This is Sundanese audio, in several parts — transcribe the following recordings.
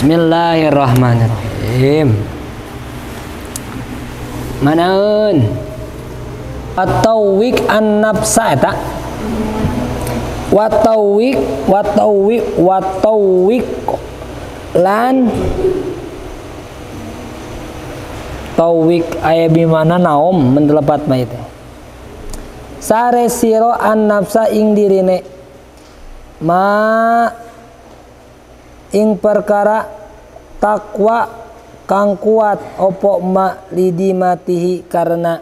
Bismillahirrahmanirrahim. Manaeun atawik an-nafsa eta watawik lan tawik aya bimana naom mendelepat mah teh sare siro an-nafsa ing dirine ma ing perkara takwa kang kuat opo ma lidi matihi karena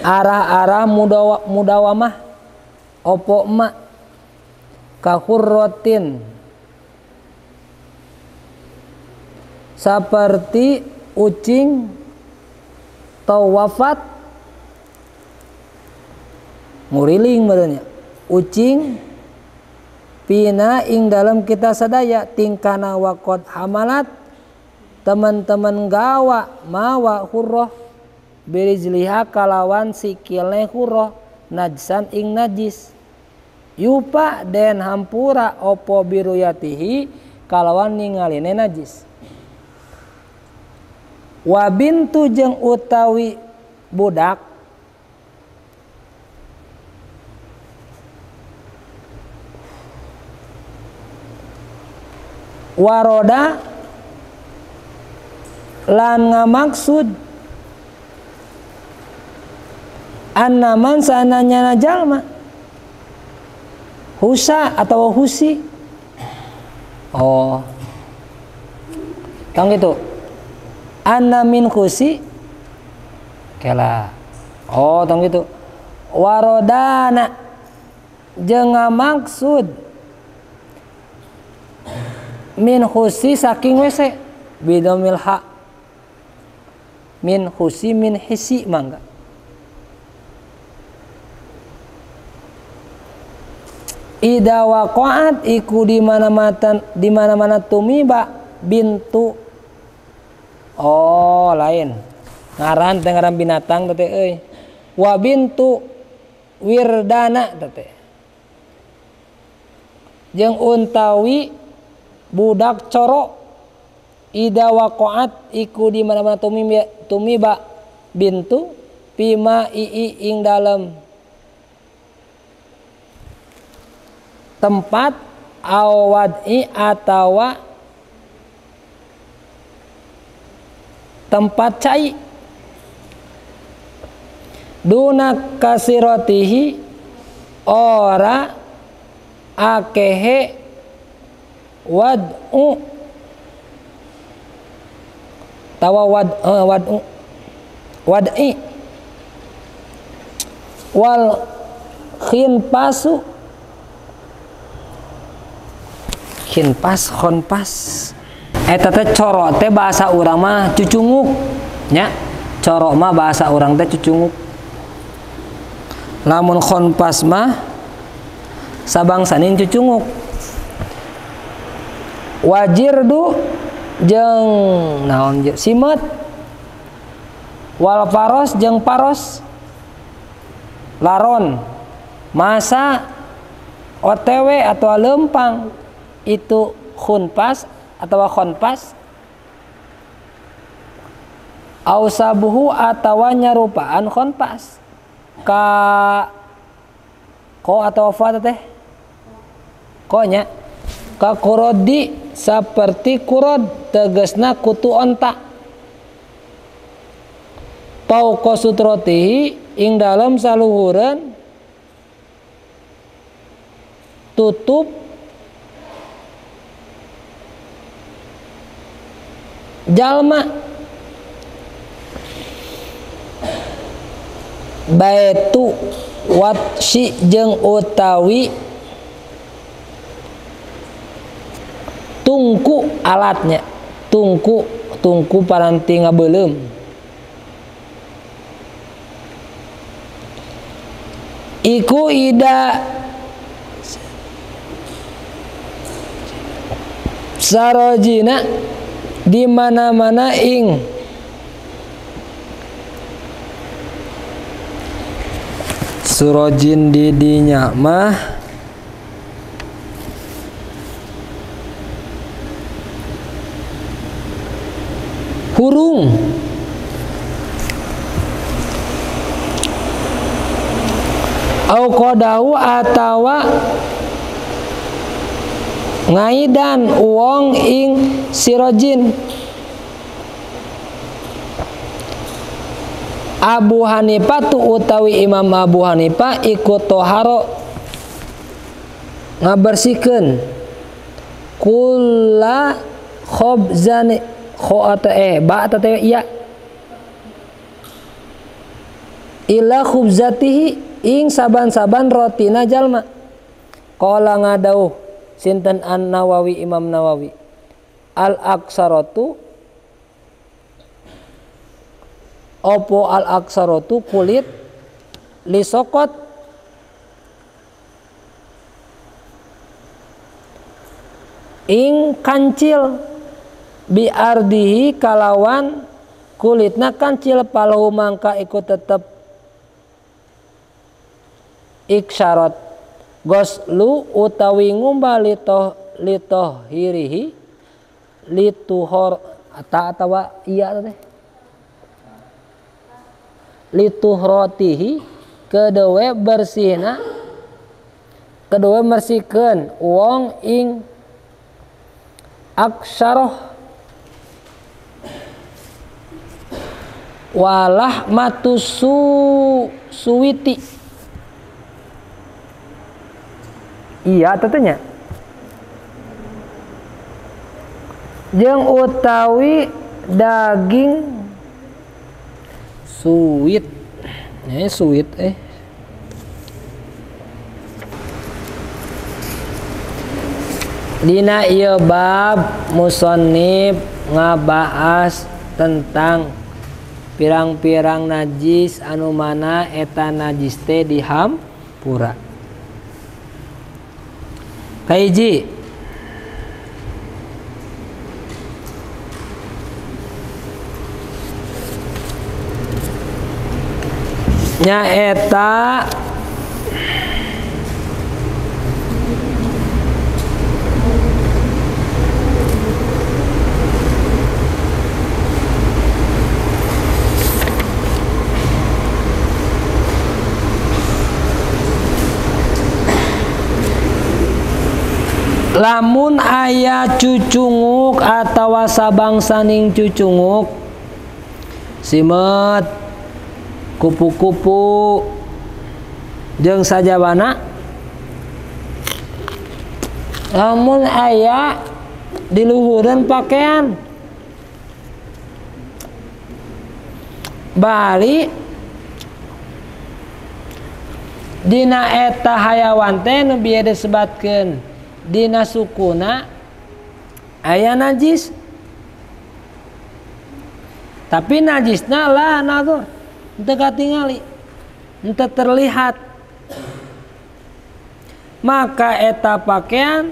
arah-arah mudawamah opo ma kahurrotin seperti ucing tau wafat nguriling merenya ucing pina ing dalam kita sadaya tingkana wakot hamalat teman-teman gawa mawa hurroh birizliha kalawan sikilne hurroh najsan ing najis yupa den hampura opo biruyatihi kalawan ningaline najis wabintu jeung utawi budak waroda lan ngamaksud annaman sananya jalma husa atau husi tang gitu anna min husi kela tang gitu warodana jeung ngamaksud min husi saking wese bidomil ha min husi min hisi mangga ida waqa'at iku di mana-mana tumiba bintu lain ngaran teh ngaran binatang teh euy wa bintu wirdana teh jeung untawi budak coro ida waqa'at iku di mana-mana tumiba bintu pima ing dalam tempat awad'i atawa tempat cai duna kasiratihi ora akehe wad'u tawa wad'i wal khinpas khonpas eta teh coro teh bahasa urang mah cucunguk nya coro mah bahasa urang teh cucunguk lamun khonpas mah sabangsanin cucunguk wajirdu jeung naon simet wal faros jeung paros laron masa otw atau lempang itu khunpas atau khonpas ausabuhu atawa nyarupaan khonpas ko atau fa teh konya ka kurodi seperti kurod tegesna kutu onta pauko sutrotihi ing dalam saluhuran tutup jalma baitu watsi jeung utawi tungku alatnya tungku paranti ngabeulem iku ida sarojina di mana-mana ing surojin didinya mah hurung au qadahu atawa ngaidan uang ing sirojin. Abu Hanifah tu utawi Imam Abu Hanifah ikut toharo ngabersihkeun kulla khobzan ba ta ya ila khubzatihi ing saban-saban rotina jalma. Qala ngadauh sinten An-Nawawi Imam Nawawi al-aksaratu opo al-aksaratu kulit lisokot ing kancil biardihi kalawan kulitna kancil palahu mangka ikut tetep iksyarat goslu utawi ngumba litohirihi lituhor atawa iya teh lituhrotihi kedewe bersihna kedewe mersihkeun wong ing aksaroh walah matusu suwiti iya tentunya jeung utawi daging suwit suwit dina ieu bab musannif ngabahas tentang pirang-pirang najis anu mana eta najis teh dihampura. Kahiji nyaeta lamun aya cucunguk atawa sabangsaning cucunguk simet kupu-kupu jeung sajabana lamun aya di luhureun pakaian bari dina eta hayawan teh nu bieu disebatkeun dina sukuna aya najis tapi najisna la nadur henteu katingali henteu terlihat maka eta pakaian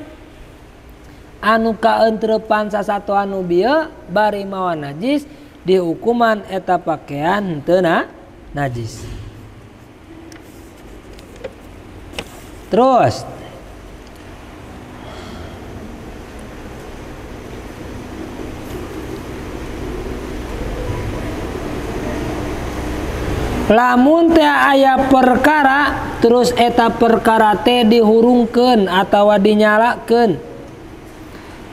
anu kaentreupan sasatoan nu bieu bari mawa najis dihukuman eta pakaian henteu najis. Terus lamun teh aya perkara terus eta perkara teh dihurungkeun atawa dinyalakeun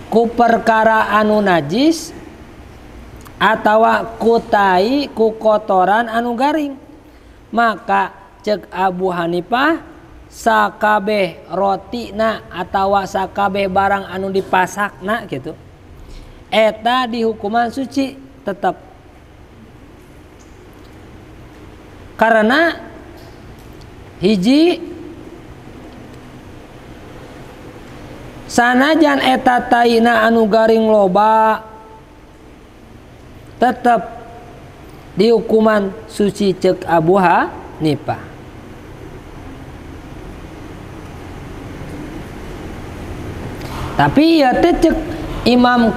ku perkara anu najis atawa ku tai ku kotoran anu garing maka cek Abu Hanifah sakabeh rotina atawa sakabeh barang anu dipasakna gitu eta dihukuman suci tetap karena hiji sanajan eta taina anu garing loba tetap dihukuman suci cek Abu Hanifah. Tapi ya teh cek imam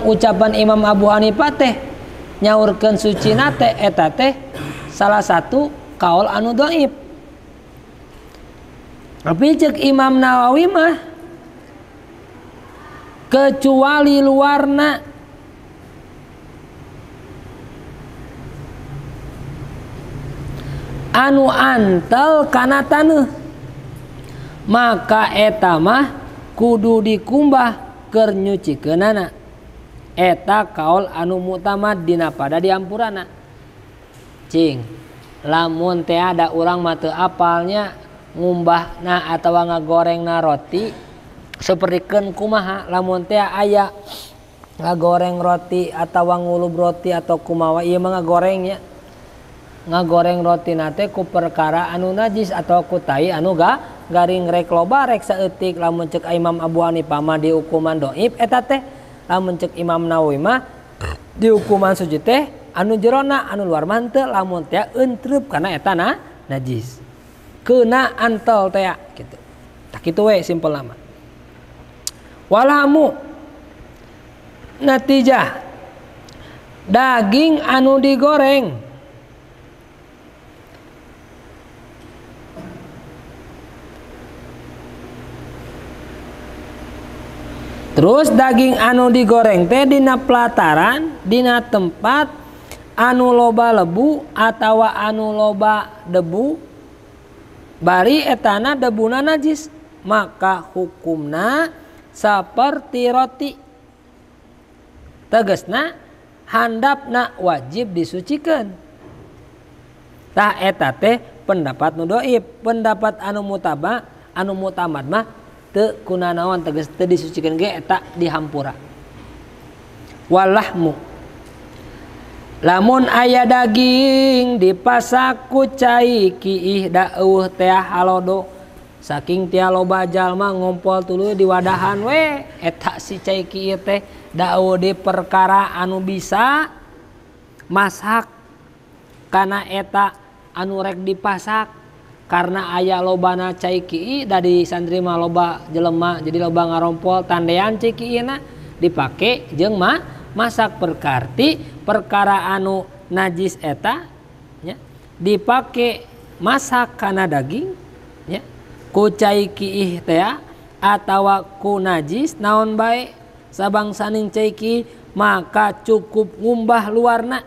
ucapan Imam Abu Hanifah teh nyaurkeun sucina teh eta teh salah satu kaul anu dhaif. Tapi cek Imam Nawawi mah kecuali luarna anu antel kana taneuh maka eta mah kudu dikumbah keur nyucikeunana. Eta kaul anu mutamad dina pada diampurana. Cing, lamun teh ada urang mah teu apalnya ngumbahna atawa ngagorengna roti sapertikeun kumaha lamun teh aya ngagoreng roti atawa ngulub roti atau kumaha ieu mah ngagorengnya. Ngagoreng roti nate ku perkara anu najis atau ku tai anu garing rek loba rek saeutik. Lamun ceuk Imam Abu Hanifah mah di hukuman dhaif eta teh. Lamun ceuk Imam Nawawi mah di hukuman sujud teh anu jerona anu luar mah teu lamun teh euntreub kana eta najis. Keuna antel teh kitu. Tak kitu we simpel nama. Walamu natijah daging anu digoreng terus daging anu digoreng teh dina pelataran dina tempat anu loba lebu atawa anu loba debu bari etana debuna najis maka hukumna saperti roti tegesna handapna wajib disucikeun. Tah eta teh pendapat nu dhaif. Pendapat anu mutamad mah teu kunanaon tegas teu disucikeun ge eta dihampura. Walahmu lamun aya daging dipasak ku cai kiih dauh teh halodo saking tia loba jalma ngompol tuluy di wadahan we eta si cai kiih teh dauh di perkara anu bisa masak kana eta anu rek dipasak. Karena aya lobana cai kieu dari santri mah loba jelema jadi loba ngarompol tandean cai kieu-na dipake jeung masak perkarti perkara anu najis eta nya dipake masak kana daging nya ku cai kieu teh atawa ku najis naon bae sabangsaning cai kieu maka cukup ngumbah luarna.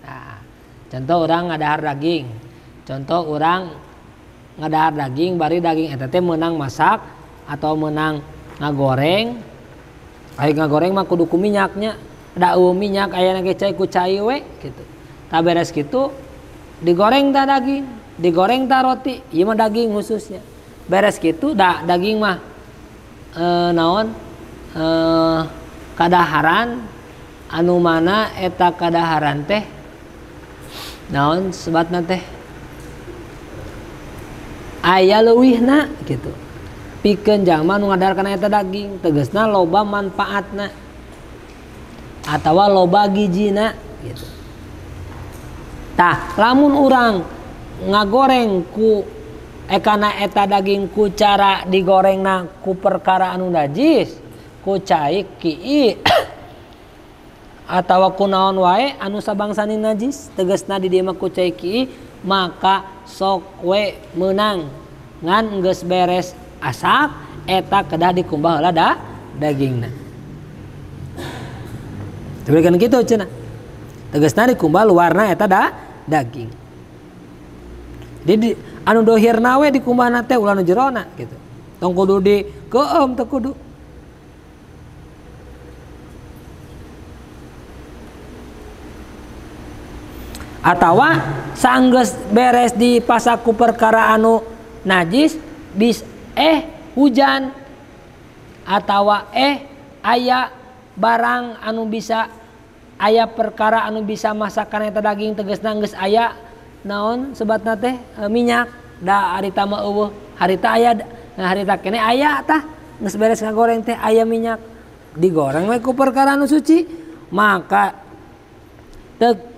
Nah, contoh urang ngadahar daging. Contoh orang ngadahar daging bari daging eta teh meunang masak atau meunang ngagoreng. Aya ngagoreng mah kudu ku minyaknya. Dauh minyak aya ge cai ku cai we kitu. Tah beres kitu digoreng tah daging, digoreng tah roti. Ieu mah daging khususnya. Beres kitu daging mah kadaharan anu mana eta kadaharan teh naon sebatna teh aya leuwihna gitu pikeun jalma nu ngadahar kana eta daging tegasna loba manfaatna atawa loba gijina gitu. Tah lamun urang ngagoreng ku kana eta daging ku cara digorengna ku perkara anu najis ku cai kieu atawa ku naon wae anu sabangsaning najis tegasna di dieu mah ku cai kieu maka sok we meunang ngan geus beres asak eta kedah dikumbah heula dagingna. Diberikan kitu cenah. Tegasna dikumbah luarna eta daging. Jadi anu dohirna we dikumbahna teh ulah nu jerona gitu. Tong kudu dikeum teu kudu. Atawa sanggeus beres dipasak ku perkara anu najis hujan atawa aya barang anu bisa aya perkara anu bisa masakan eta daging tegasna geus aya naon sebatna teh minyak da harita mah eueuh harita aya harita keneh aya tah geus beres ngagoreng teh aya minyak digoreng we ku perkara anu suci maka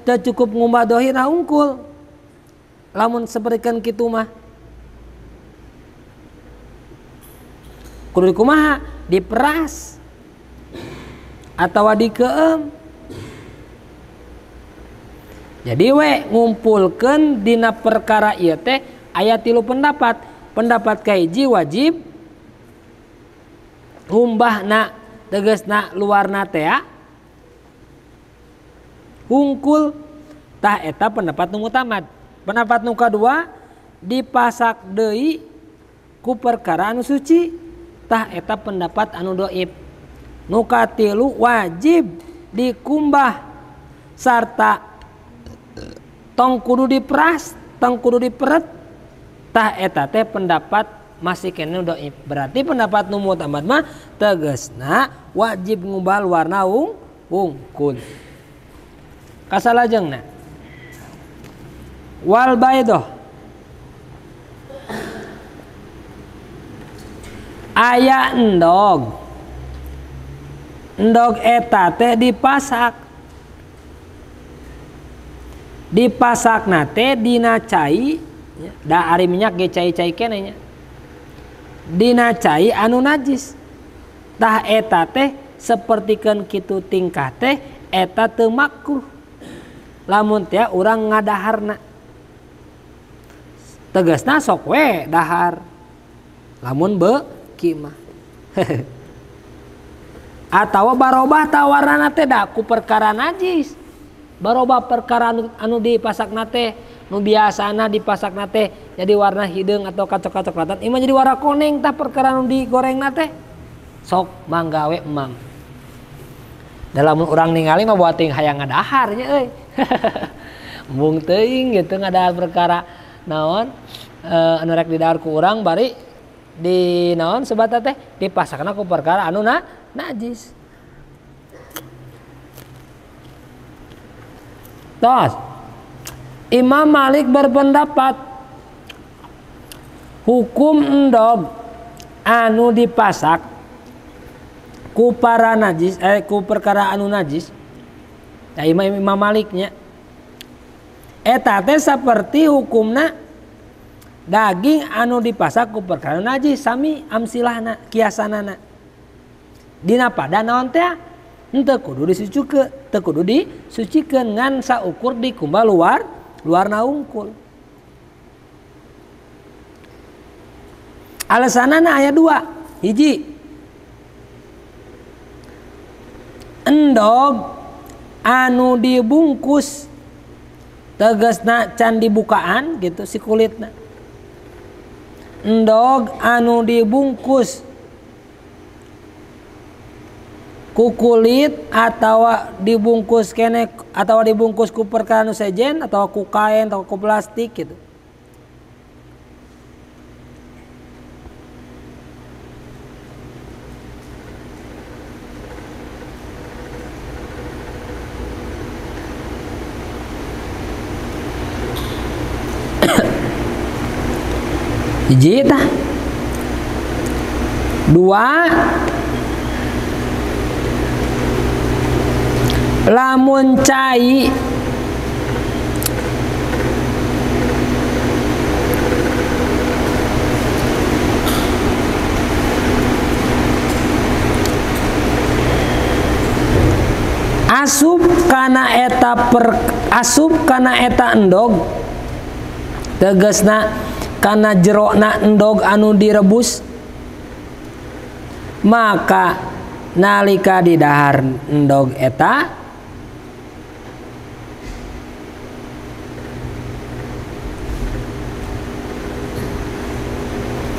teu cukup ngumbah dohirna hungkul lamun saperikeun kitu mah kudu kumaha diperas atawa dikeum. Jadi we ngumpulkeun dina perkara ieu teh aya 3 pendapat. Pendapat kahiji wajib ngumbahna tegasna luarna teh hungkul tah eta pendapat nu mutamad. Pendapat nu kadua dipasak deui ku perkara anu suci, tah eta pendapat anu dhaif. Nu katilu wajib dikumbah sarta tong kudu diperas, tong kudu diperet, tah eta teh pendapat masih kene dhaif. Berarti pendapat nu mutamad mah tegasna wajib ngubah warna wungkul. Kasalajengna wal baidoh aya endog eta teh dipasak nate dina cai da ari minyak ge cai-cai keneh nya dina cai anu najis, tah eta teh sapertikeun kitu tingkah teh eta teu makruh lamun teh urang ngadaharna, tegasna sok we dahar lamun beuki mah atawa barobah tawarna teh da ku perkara najis, barobah perkara anu dipasakna teh nu biasana dipasakna teh jadi warna hideung atau kacok-coklatan imah jadi warna koneng, tah perkara anu digorengna teh sok manggawe emam. Dalam urang ningali mah buat ting hayang ngadahar nya euy. Mung teuing gitu ngadahar perkara naon anu rek didahar ku urang bari di naon sebata teh dipasakna ku perkara anu najis. Tos Imam Malik berpendapat hukum endog anu dipasak ku para najis ku perkara anu najis da Imam Maliknya eta teh saperti hukumna daging anu dipasak ku perkara najis sami amsilahna kiasanana dina pada naon teh henteu kudu disucikeun, teu kudu disucikeun ngan saukur dikumbah luarna wungkul. Alasanana aya 2. Hiji, endog anu dibungkus tegasna can dibukaan gitu si kulitna. Endog anu dibungkus ku kulit atawa dibungkus kene atawa dibungkus ku perkara nu sejen atawa ku kain atawa ku plastik gitu. Hiji tah. 2 lamun cai asup kana eta endog tegasna kana jerona endog anu direbus maka nalika didahar endog eta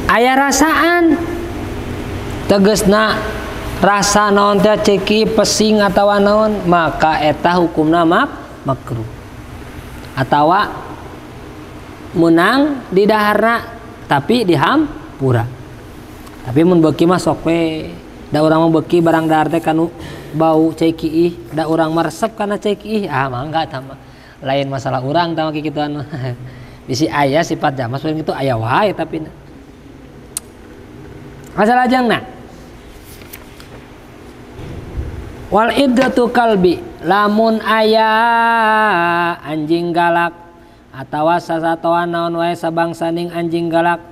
aya rasaan tegasna rasa naon teh ceki pesing atawa naon maka eta hukumna makruh atawa menang di daharna tapi dihampura. Tapi mun beuki mah sok we da urang mah beuki barang dahar teh kanu bau cai kiih da urang mah resep kana cai kiih mangga tah mah lain masalah urang tah mah kikituan mah bisi aya sifat jamas paling itu aya wae tapi masalah jangna wal iddatu kalbi lamun aya anjing galak atawa sasatoan naon wae sabangsaning anjing galak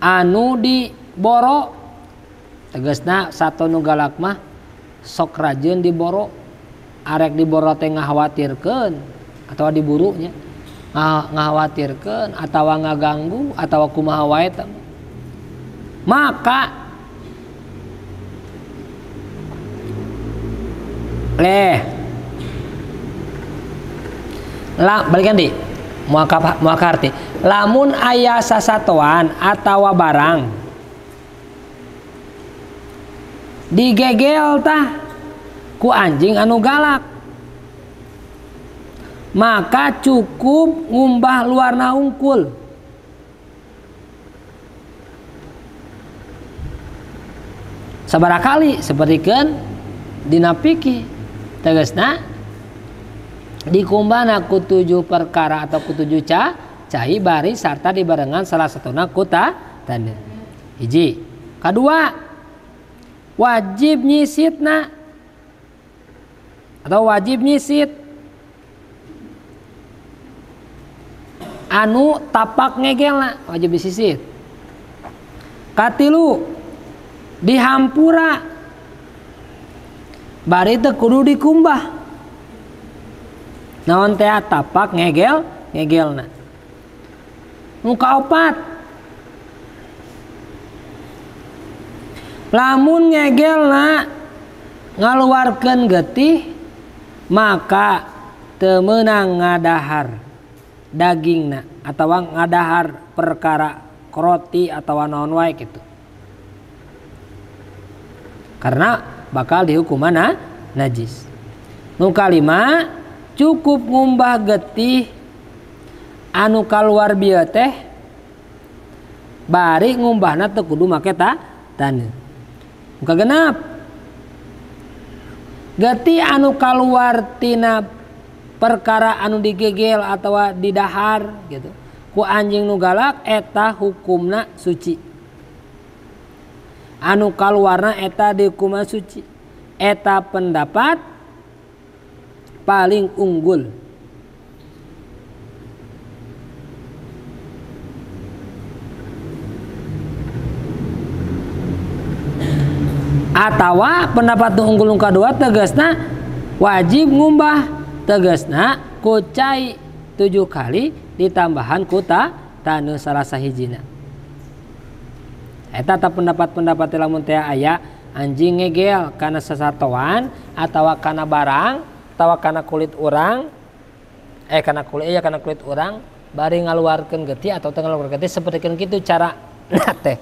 anu diboro tegasna sato nu galak mah sok rajin diboro arek diboro teh ngahawatirkeun atawa diburunya ngahawatirkeun atawa ngaganggu atawa kumaha wae maka balikan di muakarti lamun aya sasatoan atawa barang digegel tah ku anjing anu galak maka cukup ngumbah luarna hungkul sabarakali sapertikeun dina fikih tegasna dikumbahna ku 7 perkara atau ku 7 cai bari sarta dibarengan salah satuna ku tanda hiji kadua wajib nyisitna atau wajib nyisit anu tapak ngegelna wajib disisit katilu dihampura bari teu kudu dikumbah naon teh tapak ngegelna nu kaopat lamun ngegelna ngaluarkeun getih maka teu meunang ngadahar dagingna atawa ngadahar perkara roti atawa naon wae kitu karena bakal dihukuman najis. Nu kalima cukup ngumbah getih anu kaluar bieu teh bari ngumbahna teu kudu make tandeu. Nu kagenep getih anu kaluar tina perkara anu digegel atawa didahar gitu ku anjing nu galak eta hukumna suci anu kaluarna eta dihukumna suci eta pendapat paling unggul atawa pendapat nu unggul nu kadua tegasna wajib ngumbah tegasna ku cai 7 kali ditambahan ku tanu salah sahijina eta ta pendapat-pendapat lamun teh aya anjing ngegel kana sasatoan atawa kana barang atawa kana kulit urang kana kulit urang bari ngaluarkeun getih atau teu ngaluarkeun getih sapertikeun kitu cara teh.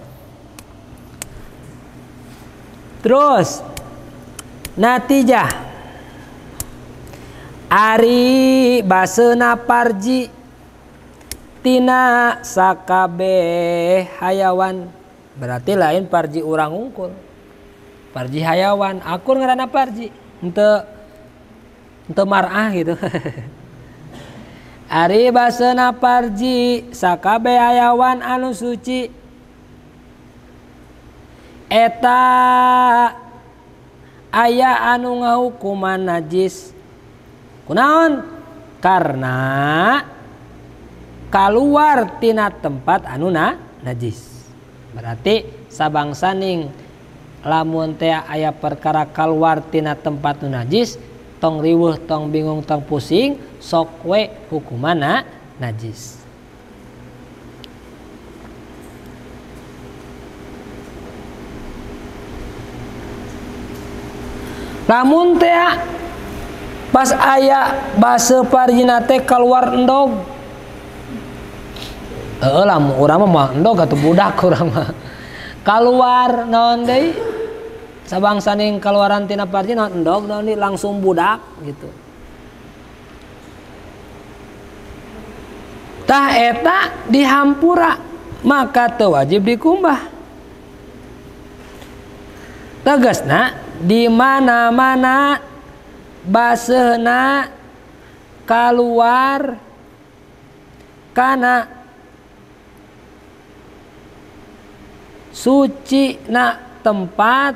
Terus natijah ari baseuna parji tina sakabeh hayawan berarti lain parji urang hungkul parji hayawan akur ngaranna parji henteu mar'ah gitu ari baseuna parji sakabeh hayawan anu suci eta aya anu ngahukuman najis kunaon karena kaluar tina tempat anu najis berarti sabangsaning lamun teh aya perkara kaluar tina tempat nu najis tong riweuh tong bingung tong pusing sok we hukumana najis. Lamun teh pas aya base parjina teh keluar endog lamun urang mah endog atuh budak urang mah keluar naon deui sabangsaning keluaran tina parji naon endog naon deui langsung budak gitu tah eta dihampura maka teu wajib dikumbah tegasna di mana-mana baseuna keluar kana suci na tempat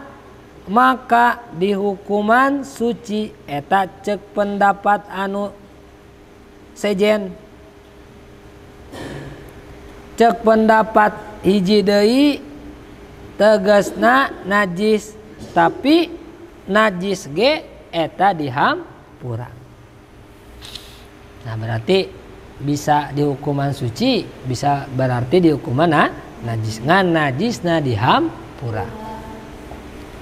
maka dihukuman suci eta cek pendapat anu sejen cek pendapat hiji deui tegasna najis tapi najis ge eta dihampura. Nah berarti bisa dihukuman suci, bisa berarti dihukuman najis. Ngan najisna dihampura.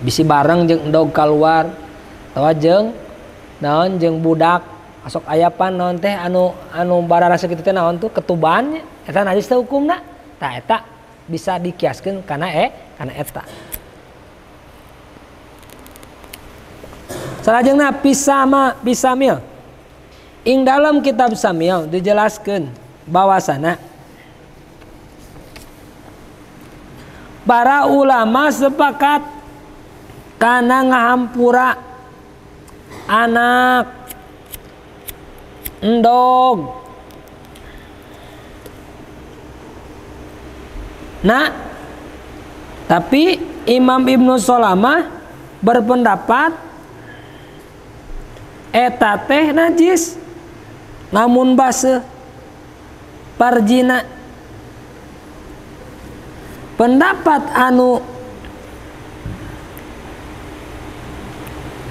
Bisi bareng jeung endog keluar, atawa jeung naon jeung budak Asok ayapan naon teh anu bararasa kitu teh naon tuh ketubannya eta najis teh hukumna tah eta bisa dikiaskeun kana eta. Salajengna pisamil. Ing dalam kitab Samil dijelaskeun bahwasana para ulama sepakat kana ngahampura anak endog nah tapi Imam Ibnu Salamah berpendapat eta teh najis namun baseuh parjina. Pendapat anu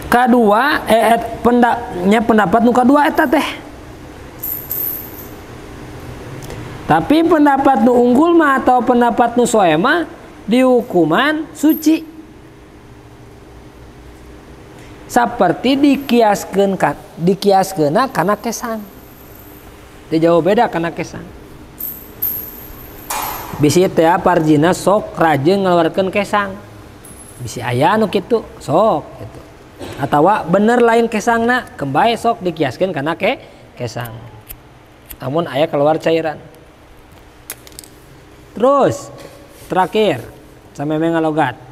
kadua pendapat nu kadua eta teh. Tapi pendapat nu unggul mah atau pendapat nu soe mah di hukuman suci. Seperti dikiaskeunna kana kesang. Teu jauh beda kana kesang. Bisi teh parjina sok rajin ngeluarkeun kesang. Bisi aya nu kitu sok gitu. Atawa bener lain kesangna kembae sok dikiaskeun kana kesang. Namun aya keluar cairan. Terus terakhir sameme ngalogat.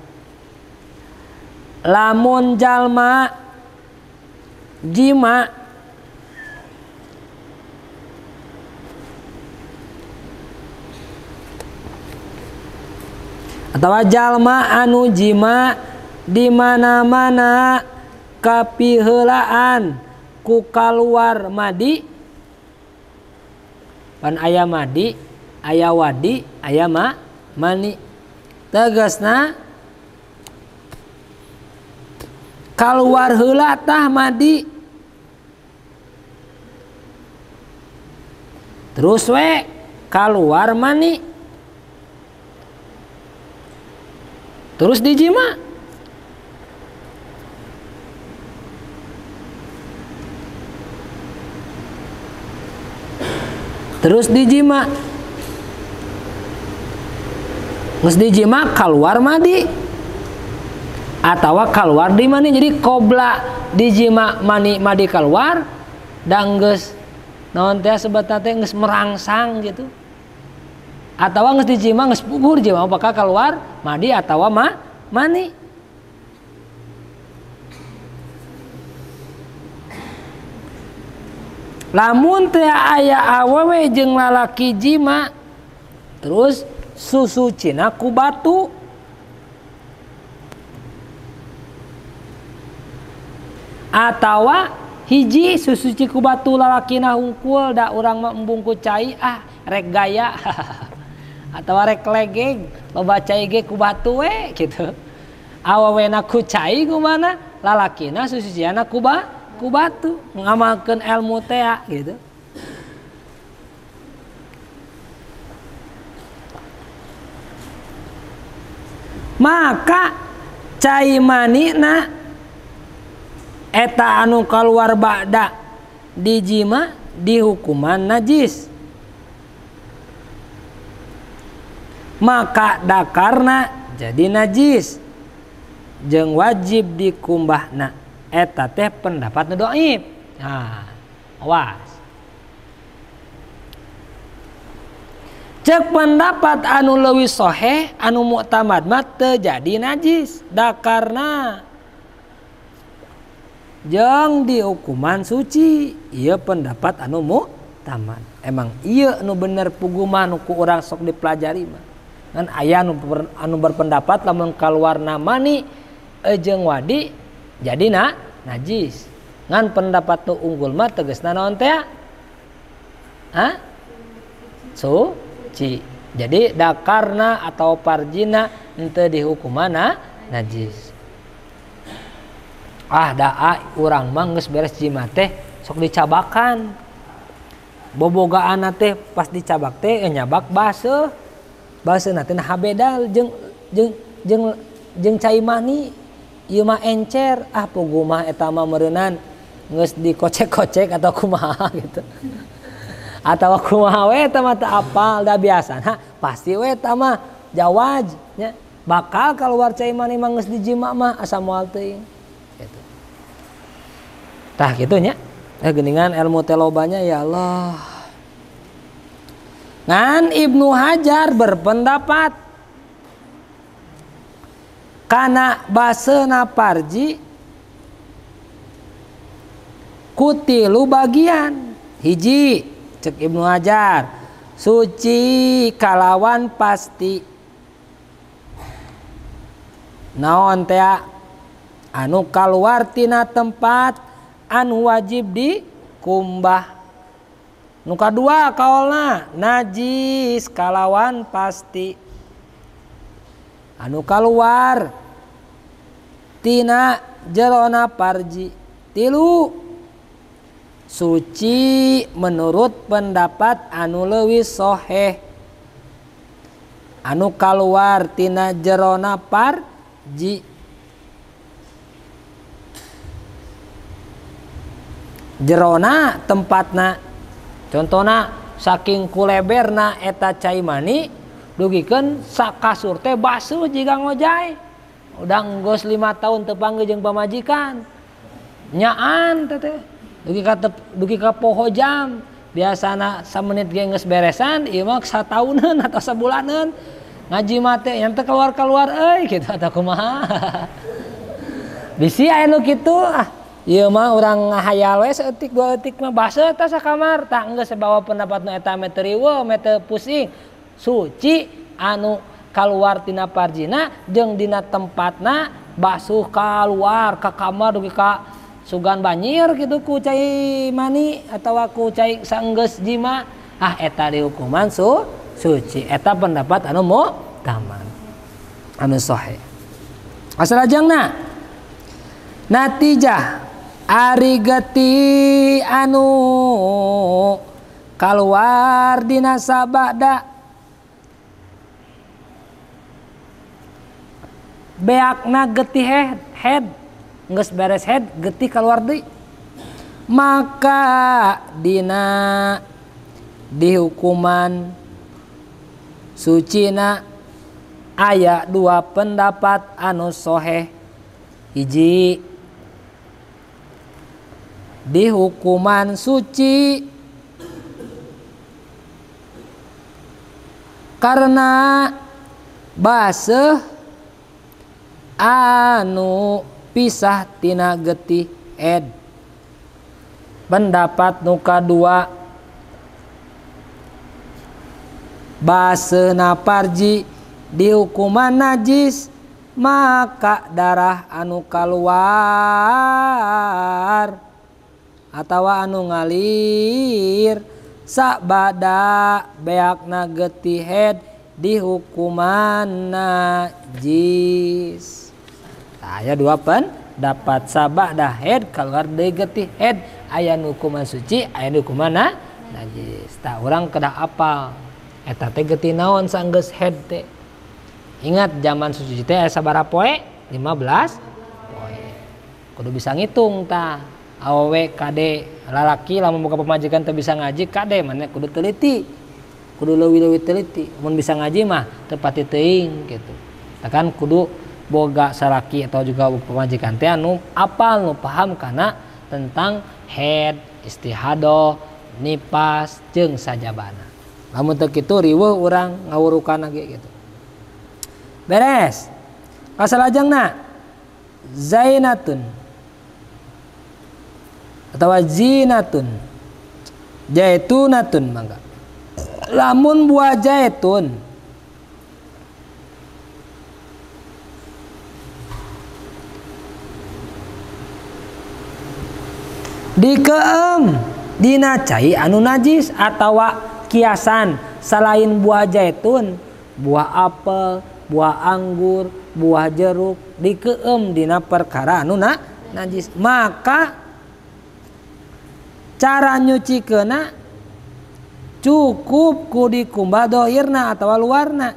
Lamun jalma jima atawa jalma anu jima di mana-mana kapiheulaan ku kaluar madi pan aya madi aya wadi aya mani tegasna kaluar heula tah madi terus we kaluar mani terus dijima geus dijima keluar madi atau keluar di mani jadi kobla dijima madi keluar dan geus naon teh sebetna teh geus merangsang gitu atau geus dijima geus puguh dijima apakah keluar madi atau mani. Lamun teh aya awewe jeung lalaki jima terus susucina ku batu atawa hiji susuci ku batu lalakina hungkul da urang mah embung ku cai rek gaya atawa rek legeg loba cai ge ku batu we kitu awewena ku cai kumana lalakina susuciana ku batu ngamalkeun ilmu teh gitu. Maka cai manina eta anu kaluar ba'da dijima dihukuman najis. Maka dakarna jadi najis jeung wajib dikumbahna. Eta teh pendapat nu dhaif. Nah, awas. Cek pendapat anu leuwih sahih anu mu'tamad mah teu jadi najis dakarna jeung dihukuman suci. Ieu pendapat anu mu'tamad. Emang ieu nu bener pugumah nu ku urang sok dipelajari mah. Ngan aya anu berpendapat lamun kaluarna mani jeung wadi jadi najis. Ngan pendapat nu unggul mah tegasna naon teh? Suci. Jadi dakarna atau parjina henteu dihukumana najis. Urang mah geus beres jima teh sok dicabakan. Bobogaan teh pas dicabak teh nyabak baseuh. Baseuhna teh habedal jeung cai mani. Ieu mah encer pugumah eta mah meureunnan geus dikocek-kocek atau kumaha gitu. Atau kumaha we eta mah teu apal da biasana pasti we eta mah jawaz nya bakal keluar cai mani mah geus dijima mah asa moal teuing gitu. Tah kitu nya. Geuningan ilmu teh lobanya ya Allah. Ngan Ibnu Hajar berpendapat kana baseuna parji kutilu bagian hiji cek Ibnu Hajar suci kalawan pasti naon teh anu kaluar tina tempat anu wajib dikumbah. Nu kadua kaolna najis kalawan pasti anu kaluar tina jerona parji. Tilu suci menurut pendapat anu leuwih soheh anu kaluar tina jerona parji. Jerona tempatna contohna saking kuleberna eta cai mani dugikeun sakasur teh basuh jiga ngojay udah geus 5 tahun teu panggeu jeung pamajikan nyaan teh dugi ka poho jam biasana 3 menit ge geus beresan ieu mah satauneun atau sabulaneun ngaji mah teh yang teu keluar euy kitu atawa kumaha bisi aya nu kitu ieu mah urang ngahayal we saeutik 2 eutik mah basa eta sakamar tah geus sabawa pendapat nu eta mah teu riweuh mah teu pusing suci anu kaluar tina parjina jeung dina tempatna basuh kaluar ka kamar dugi ka sugan banjir kitu ku cai mani atawa ku cai saenggeus jima eta dihukuman suci eta pendapat anu mu'tamad anu sahih. Asalajengna natijah ari geti anu kaluar dina sabada beakna geti head geus beres head geti kaluar deui maka dina dihukuman sucina aya 2 pendapat anu soheh. Hiji di hukuman suci karena baseuh anu pisah tina getih ed. Pendapat nu kadua baseuna parji di hukuman najis maka darah anu kaluar atawa anu ngalir sabada beakna getih head di hukuman najis. Aya 2 pendapat sabada head keluar deui getih head aya nu hukuman suci aya nu hukuman najis. Tah urang kedah apal eta teh getih naon saenggeus head teh. Ingat zaman suci teh aya sabaraha poe? 15 poe. Kudu bisa ngitung tah. Awewe kade lalaki lamun boga pamajikan teu bisa ngaji kade maneh kudu teliti. Kudu leuwih-leuwih teliti. Mun bisa ngaji mah teu pati teuing gitu. Tah kan kudu boga salaki atau juga pamajikan teh anu apal nu paham kana tentang haid, istihadah, nipas jeung sajabana. Lamun teu kitu riweuh urang ngawurukan ge gitu. Beres. Kasalajengna zainatun atau zinatun jaitunatun mangga. Lamun buah jaitun dikeem dina cai anu najis atawa kiasan selain buah jaitun, buah apel, buah anggur, buah jeruk dikeem dina perkara anu najis maka cara nyucikeuna cukup ku dikumbah dohirna atawa luarna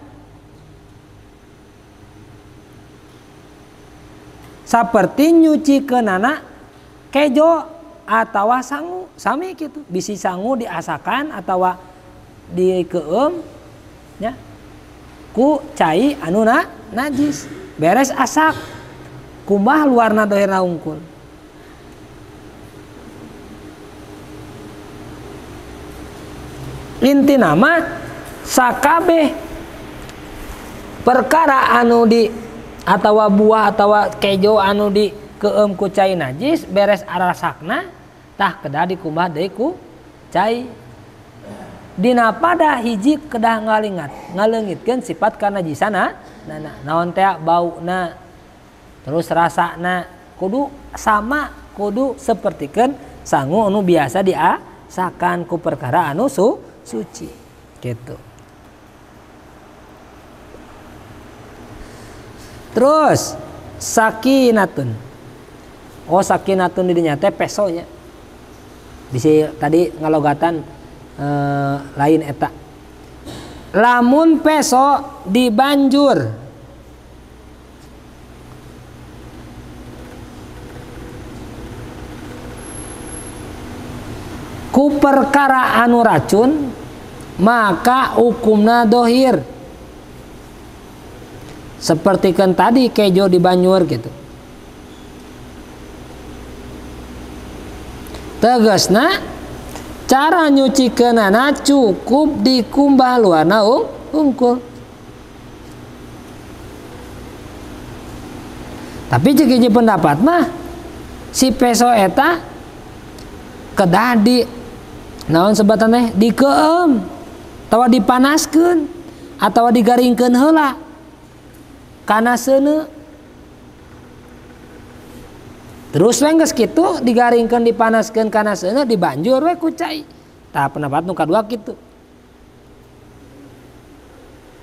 saperti nyucikeunana kejo atawa sangu sami gitu, bisi sangu diasakan atawa dikeum nya ku cai anu najis beres asak kumbah luarna dohirna ungkul. Inti nama sakabeh perkara anu di atawa buah atawa kejo anu di keum ku cai najis beres arasakna tah kedah dikumbah deui ku cai. Dina pada hiji kedah ngaleungitkeun sifat kanajisana naon teh bauna terus rasana kudu sama kudu sapertikeun sangu anu biasa diasakan ku perkara anu suci gitu. Terus sakinatun. Oh sakinatun di dinya teh pesonya. Bisi tadi ngalogatan lain eta. Lamun peso dibanjur ku perkara anu racun maka hukumna dohir. Seperti kan tadi kejo dibanjur gitu. Tegasna cara nyucikeunana cukup dikumbah luarna ungkul. Tapi cek hiji pendapat mah si peso eta kedah di naon sebatan teh dikeum atawa dipanaskeun atawa digaringkeun heula kana seuneu. Terus we geus kitu digaringkeun dipanaskeun kana seuneu dibanjur we ku cai. Tah pendapat nu kadua kitu.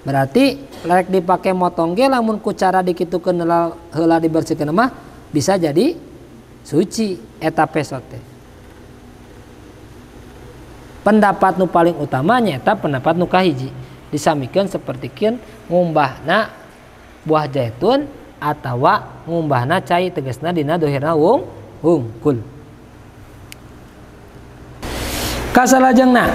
Berarti rek dipake motong ge lamun ku cara dikitukeun heula dibersihkeun mah bisa jadi suci eta peso teh. Pendapat nu paling utamanya eta pendapat nu kahiji disamikeun sapertikeun ngumbahna buah zaitun atawa ngumbahna cai tegasna dina dohirna wungkul. Kasalajengna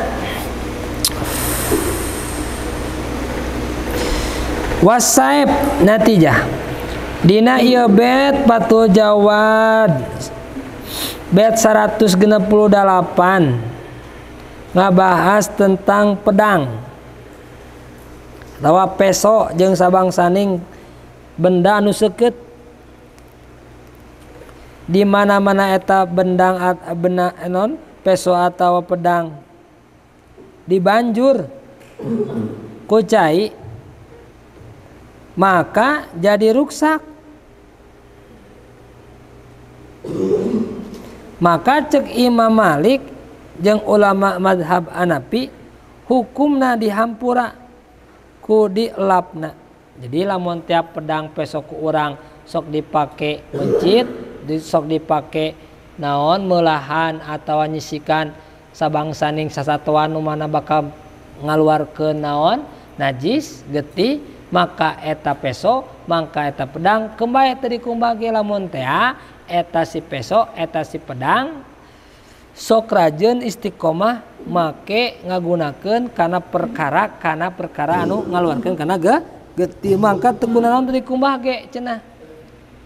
wasaib natijah dina ieu bet patul jawad bet 168 ngabahas tentang pedang atawa peso jeung sabangsaning benda anu seukeut di mana-mana eta bendang benda non peso atawa pedang dibanjur ku cai maka jadi ruksak. Maka cek Imam Malik jeung ulama madhab Hanafi hukumna dihampura ku dielapna. Jadi lamun tiap pedang peso ku urang sok dipake mencit, sok dipake naon meulahan atawa nyisikan sabangsaning sasatuan nu mana bakal ngaluarkeun naon najis getih, maka eta peso maka eta pedang kembali tadi kumbah ge lamun teh eta si peso eta si pedang sok rajeun istiqomah make ngagunakeun kana perkara anu ngaluarkeun kana getih, mangka teu kunaon tadi kumbah ge cenah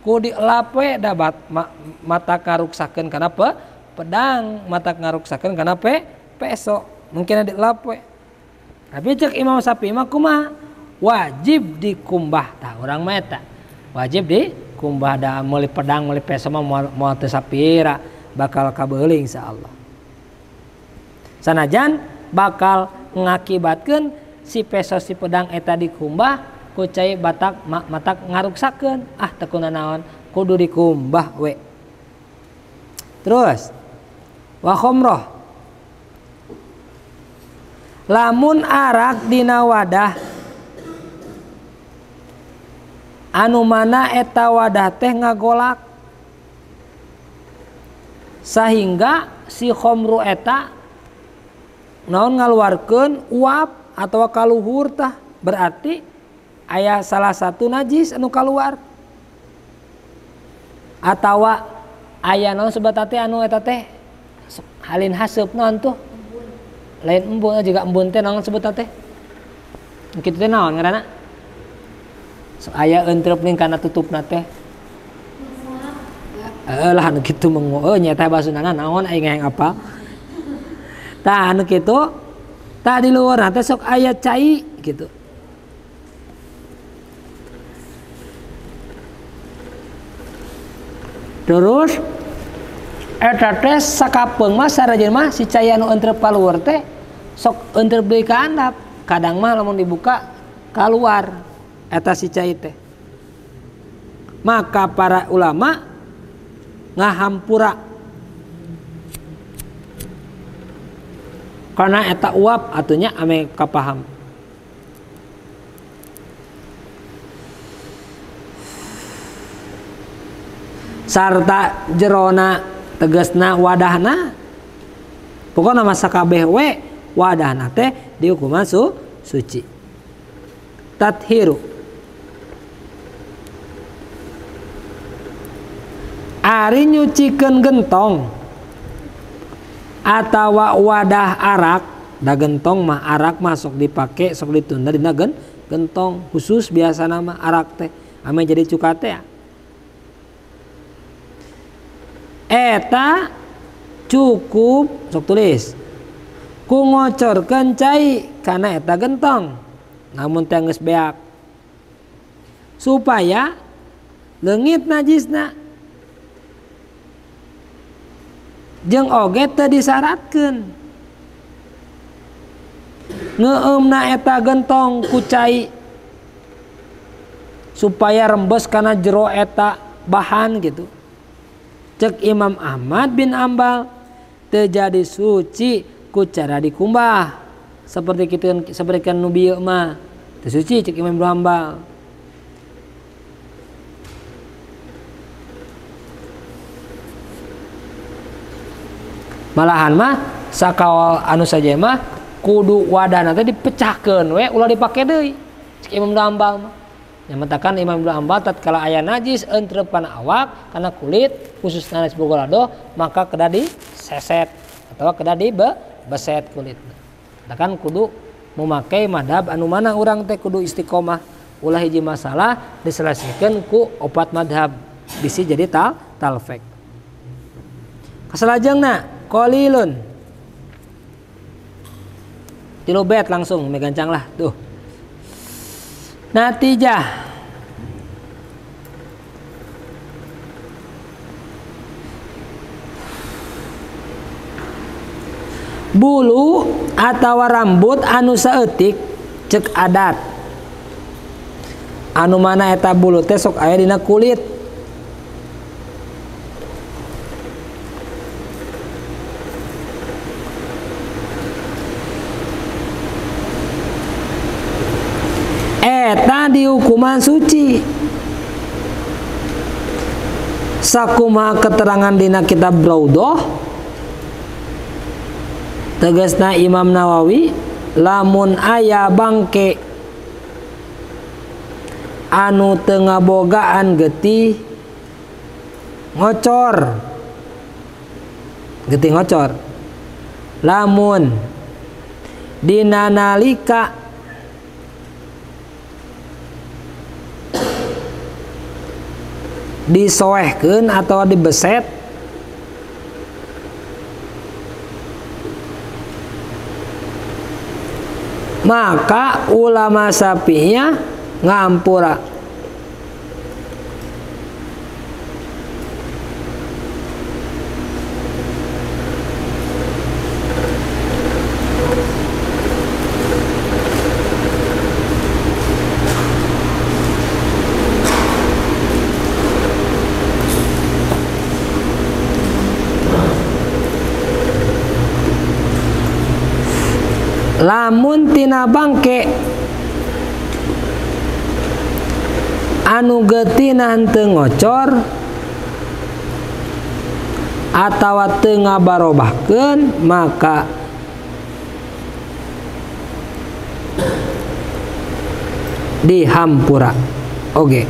ku dielap we da mata karuksakeun kana pedang mata ngaruksakeun kana peso mungkin dielap we. Tapi cek Imam Syafi'i mah kumaha wajib dikumbah tah urang mah eta wajib dikumbah da meuli pedang meuli peso mah moal teu sapira bakal kabeuling insyaallah. Sanajan bakal ngakibatkeun si peso si pedang eta dikumbah ku cai batak matak ngaruksakeun teu kunaon kudu dikumbah we. Terus wa khamrah lamun arak dina wadah anu mana eta wadah teh ngagolak sehingga si khamru eta naon ngaluarkeun uap atawa kaluhur tah berarti aya salah satu najis anu kaluar atawa aya naon sebatan teh anu eta teh halin haseup naon tuh lain embun juga embun teh naon sebutna teh kitu teh naon ngaranna so aya entrep ning kana tutupna teh lah anu kitu mengo nya teh basuna naon aing hayang apa tah anu kitu tah di luar teh sok aya cai gitu. Terus eta teh sakapeung mah sarajeun mah si cai anu entrep ka luar teh sok entrep deui ka handap. Kadang mah lamun dibuka keluar eta si cai teh. Maka para ulama ngahampura karena eta uap atunya ame kapaham. Sarta jerona tegasna wadahna pokokna masa kabeh we wadahna teh dihukuman suci. Tathiru ari nyucikeun gentong atawa wadah arak da gentong mah arak mah sok dipake sok ditunda dina gentong khusus biasa nama arak teh ame jadi cuka teh ya. Eta cukup sok tulis ku ngocorkeun cai kana eta gentong namun teh geus beak supaya leungit najisna jeung oge teu disyaratkeun ngeueumna eta gentong ku cai supaya rembes kana jero eta bahan gitu. Cek Imam Ahmad bin Ambal teu jadi suci ku cara dikumbah seperti kitu sabarikeun nu bieu mah teu suci cek Imam bin Ambal. Malahan mah sakawal anu saja mah kudu wadahna teh dipecahkeun we ulah dipake deui cek Imam bin Ambal mah. Nyamatakan Imam Ibnu Hanbal tatkala aya najis entrep kana awak kana kulit khususna najis bogolado maka kedah diseset atau kedah dibeset kulitna. Kan kudu memakai madhab anu mana urang teh kudu istiqomah ulah hiji masalah diselesaikeun ku opat madhab bisi jadi talfek. Kasalajengna qalilun 3 bet langsung megancang lah tuh. Natijah bulu atau rambut anu saeutik cek adat anu mana eta bulu teh sok aya dina kulit eta dihukuman suci sakumaha keterangan dina kitab Raudhah tegasna Imam Nawawi lamun aya bangke anu teu ngabogaan getih ngocor getih ngocor lamun dina nalika disoehkeun atau dibeset maka ulama Syafi'iyah ngampura lamun tina bangke anu geutina henteu ngocor atawa teu ngabarobahkeun maka dihampura oge.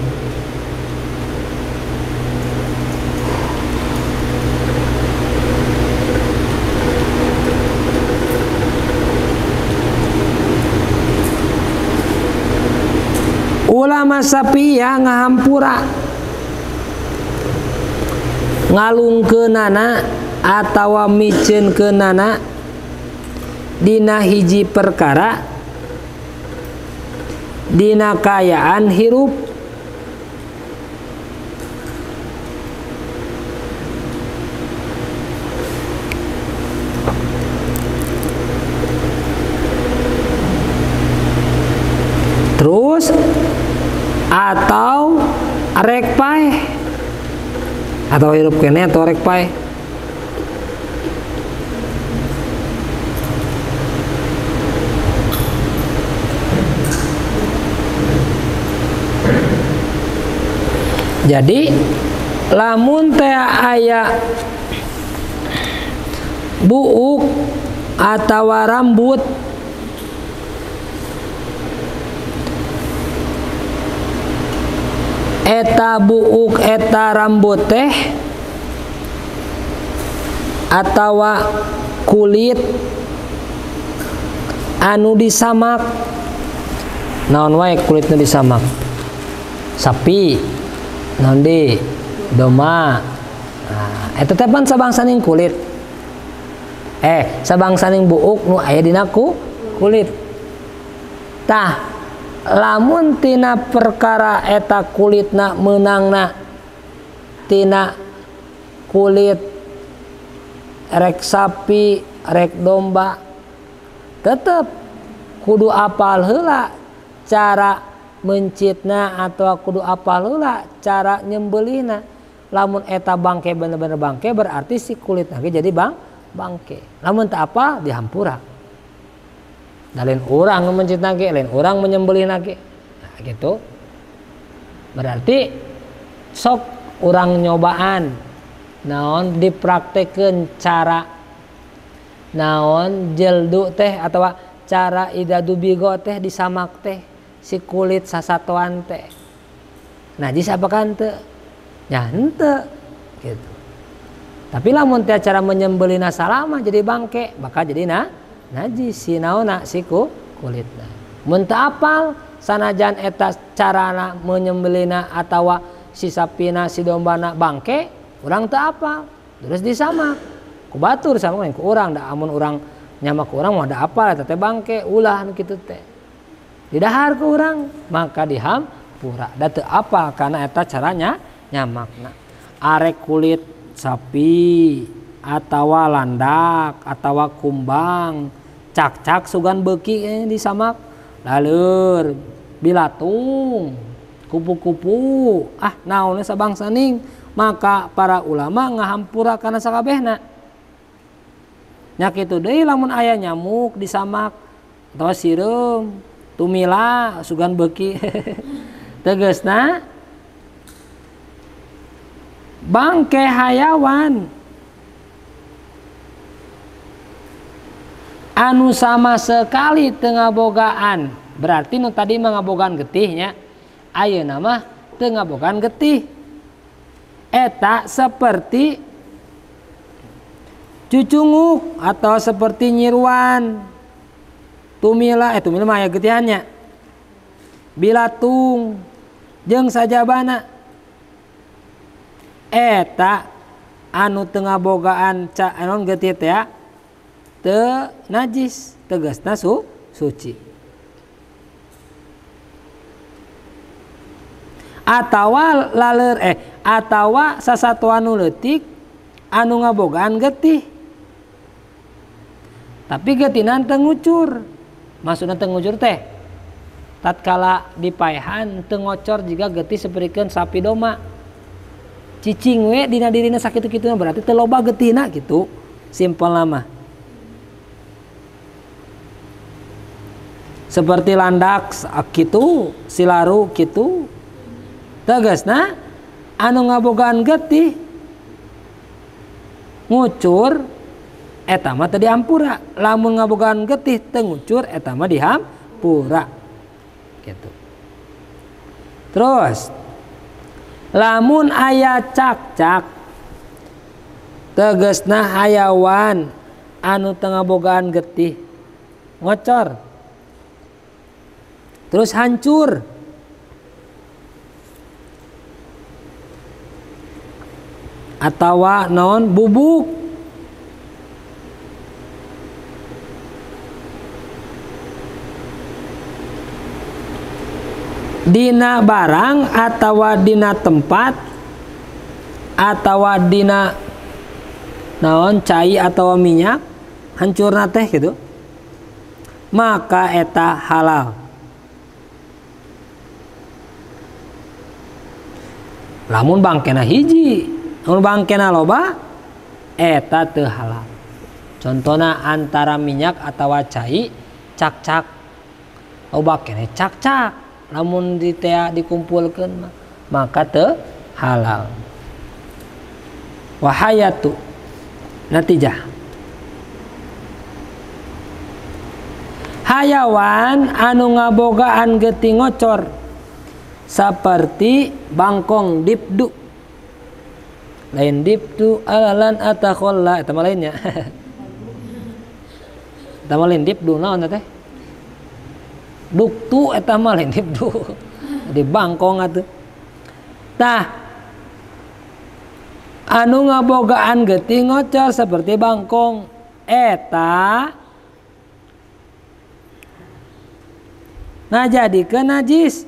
ulama Syafi'iyah ngahampura ngalungkeunana atawa miceunkeunana dina hiji perkara dina kayaan hirup. Terus atau rek paeh atau hirup kene atau rek paeh. Jadi lamun teh aya buuk atawa rambut eta buuk eta rambut teh atawa kulit anu disamak, naon wae kulitnya disamak, sapi naon di doma, nah eta teh pan sabangsaning kulit, sabangsaning buuk nu aya dina kulit. Tah lamun tina perkara eta kulitna meunangna tina kulit rek sapi rek domba tetep kudu apal heula cara mencitna atau kudu apal heula cara nyembelihna. Lamun eta bangke bener-bener bangke berarti si kulitna ge jadi bangke. Lamun teu apal dihampura. Da lain urang mencitna ge, lain urang menyembelihna ge. Nah, gitu. Berarti sok urang nyobaan naon dipraktekeun cara naon jeldu teh atawa cara idadu bigo teh disamak teh si kulit sasatoan teh najis apakah henteu? Ya henteu gitu. Tapi lamun teh cara menyembelihna salama jadi bangke bakal jadi najis si naonna si kulitna. Mun teu apal sanajan eta carana menyembelihna atawa si sapina si dombana bangke urang teu apal terus disamak ku batur sama ku urang da amun urang nyamak ku urang mah da apal eta teh bangke ulah kitu teh didahar ke orang maka dihampura da teu apal karena eta caranya nyamakna. Arek kulit sapi atawa landak atawa kumbang cak-cak sugan beuki disamak laleur bilatung kupu-kupu naonnya sabangsaning maka para ulama ngahampura kana sakabehna. Nya kitu deui lamun aya nyamuk disamak atawa sireum tumila sugan beuki tegasna bangke hayawan anu sama sekali teu ngabogaan berarti nu tadi mengabogaan getihnya ayeuna mah teu ngabogaan getih eta seperti cucunguk atau seperti nyiruan tumila mah aya getihannya bilatung jeung sajabana eta anu teu ngabogaan anu getih teh teu najis tegasna suci. Atawa laleur atawa sasatoan nu leutik anu ngabogaan getih tapi getihna teu ngucur. Maksudna teu ngucur teh tatkala dipaehan teu ngocor jiga getih saperikeun sapi doma cicing we dina dirina sakitu-kituna berarti teu loba getihna gitu simpelna mah. Seperti landak kitu silaru kitu tegasna anu ngabogaan getih ngucur eta mah teu dihampura. Lamun ngabogaan getih teu ngucur eta mah dihampura gitu. Terus lamun aya cak-cak tegasna hayawan anu teu ngabogaan getih ngocor terus hancur atawa naon bubuk. Dina barang atawa dina tempat atawa dina naon cai atawa minyak hancurna teh gitu, maka eta halal. Lamun bangkena hiji, lamun bangkena loba eta teu halal. Contohna antara minyak atawa cai cak-cak, loba keneh cak-cak. Lamun dikumpulkeun maka teu halal. Wahayatu natijah hayawan anu ngabogaan geuting ngocor saperti bangkong dipdu, lain dipdu alalan atakholla eta mah lainnya. Eta mah lain dipdu naon teh? Duktu eta mah lain dipdu. Di bangkong atuh. Tah anu ngabogaan geuting ngocor seperti bangkong eta ngajadikeun najis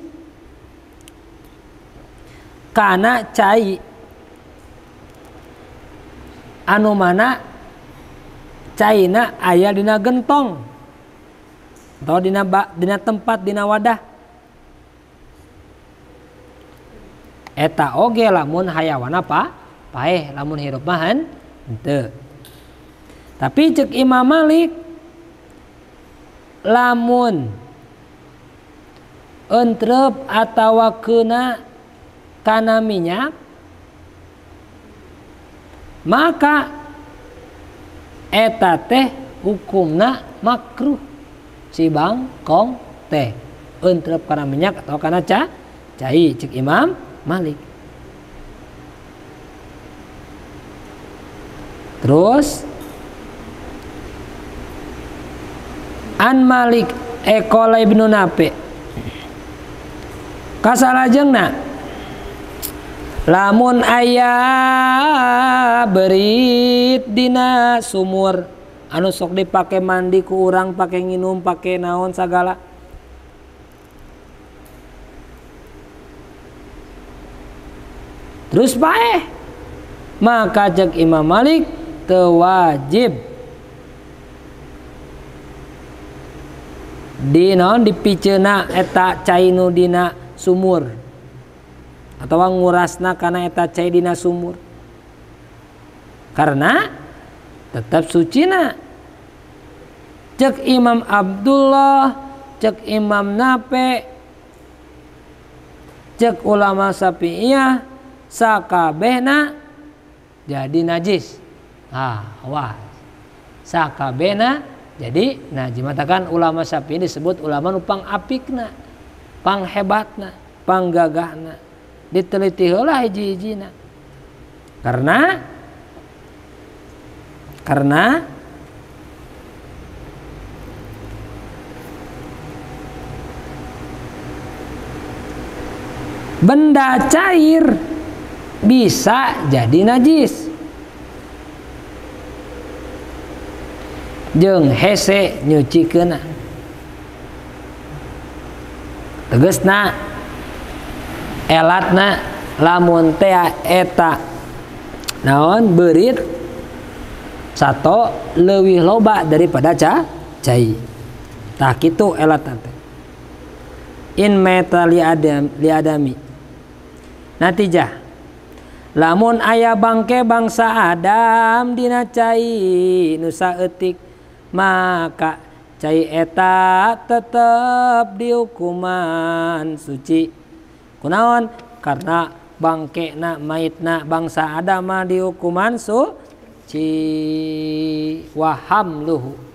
kana cai anu mana caina aya dina gentong atau dina tempat dina wadah. Eta oge lamun hayawan apa paeh, lamun hirup mahan henteu. Tapi cek Imam Malik lamun entrep atawa keuna kana minyak maka eta teh hukumna makruh. Si bangkong teh entrep kana minyak atau kana cai cek Imam Malik. Terus An Malik Ekola Ibnu Nafi kasalajengna lamun aya berit dina sumur anu sok dipake mandi ku urang, pake nginum, pake naon sagala, terus paeh maka cek Imam Malik teu wajib di naon dipiceuna eta cai nu dina sumur atawa ngurasna kana eta cai dina sumur karena tetap sucina. Cek Imam Abdullah, cek Imam Nafi, cek ulama Syafi'iyah sakabehna jadi najis. Wah, sakabehna jadi najis. Matakan ulama Syafi'i disebut ulama nu pang apikna, pang hebatna, pang gagahna. Diteliti heula hiji-hijina. Karena benda cair bisa jadi najis. Jeung hese nyucikeun. Tegasna elatna lamun teh eta naon beurit sato leuwih loba daripada cai. Tah kitu elatna teh. In mata li adami. Natijah lamun aya bangke bangsa Adam dina cai nu saeutik maka cai eta tetep dihukuman suci. Kunaon? Karena bangkena maitna bangsa Adam dihukuman suci. Wahamluhu